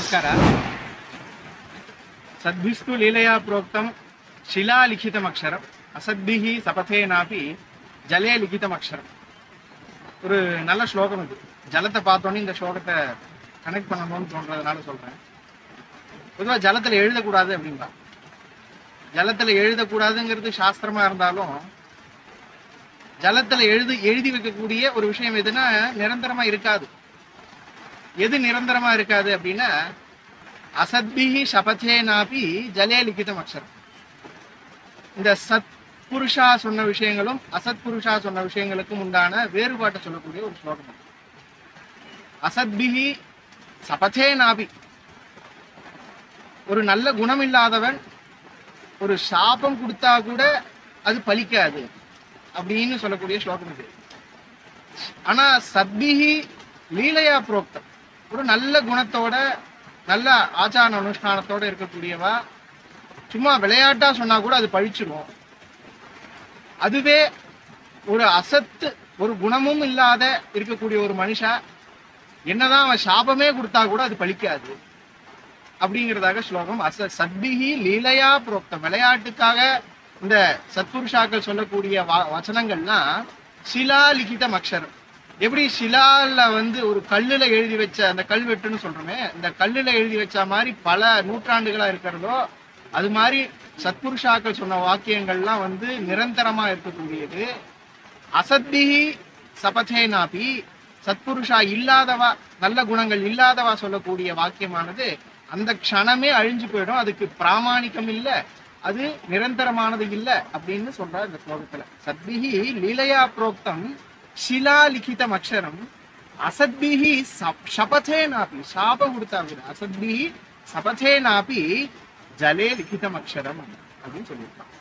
नमस्कार सद्भिस्तु लीलया प्रोक्तं शिला लिखितम् अक्षरम् असद्भिः सपथेनापि जले लिखितम् अक्षरम् ஒரு நல்ல ஸ்லோகம் இது. ஜலத்தை பார்த்தோன்னே இந்த ஸ்லோகத்தை கனெக்ட் பண்ணணும்னு தோன்றதுனால சொல்றேன். பொதுவாக ஜலத்தில் எழுதக்கூடாது அப்படின்பா. ஜலத்தில் எழுதக்கூடாதுங்கிறது சாஸ்திரமா இருந்தாலும் ஜலத்தில் எழுதி வைக்கக்கூடிய ஒரு விஷயம் எதுனா நிரந்தரமா இருக்காது. எது நிரந்தரமா இருக்காது அப்படின்னா அசத்பிஹி சபதேனாபி ஜலே லிகிதம் அக்ஷரம். இந்த சத் புருஷா சொன்ன விஷயங்களும் அசத் புருஷா சொன்ன விஷயங்களுக்கும் உண்டான வேறுபாட்டை சொல்லக்கூடிய ஒரு ஸ்லோகம். அசத்பிஹி சபதேனாபி, ஒரு நல்ல குணம் இல்லாதவன் ஒரு சாபம் கொடுத்தா கூட அது பலிக்காது அப்படின்னு சொல்லக்கூடிய ஸ்லோகம் இது. ஆனா சத்பிஹி லீலையா புரோக்தம், ஒரு நல்ல குணத்தோட நல்ல ஆச்சார அனுஷ்டானத்தோட இருக்கக்கூடியவா சும்மா விளையாட்டா சொன்னா கூட அது பழிச்சிடும். அதுவே ஒரு அசத்து, ஒரு குணமும் இல்லாத இருக்கக்கூடிய ஒரு மனுஷா என்னதான் அவன் சாபமே கொடுத்தா கூட அது பலிக்காது அப்படிங்கிறதாக ஸ்லோகம். சத்பிஹி லீலையா புரோக்தம், விளையாட்டுக்காக இந்த சத்புருஷாக்கள் சொல்லக்கூடிய வச்சனங்கள்னா சிலா லிகிதம் அக்ஷரம். எப்படி ஷிலால ஒரு கல்லுல எழுதி வச்ச அந்த கல்வெட்டுன்னு சொல்றோமே, இந்த கல்லுல எழுதி வச்ச மாதிரி பல நூற்றாண்டுகளா இருக்கிறதோ அது மாதிரி சத்புருஷாக்கள் சொன்ன வாக்கியங்கள்லாம் நிரந்தரமா இருக்கக்கூடியது. அசத்பிஹி சபதேனாபி, சத்புருஷா இல்லாதவா, நல்ல குணங்கள் இல்லாதவா சொல்லக்கூடிய வாக்கியமானது அந்த க்ஷணமே அழிஞ்சு போயிடும். அதுக்கு பிராமாணிக்கம் இல்லை, அது நிரந்தரமானது இல்லை அப்படின்னு சொல்ற இந்த ஸ்லோகத்துல. சத்பிஹி லீலையா புரோக்தம் ஷிலா லிகிதம் அக்ஷரம் அசத்பிஹி சபதேனாபி, சாபம் கொடுத்தா கூட அசத்பிஹி சபதேனாபி ஜலே லிகிதம் அக்ஷரம் அப்படின்னு சொல்லியிருக்கான்.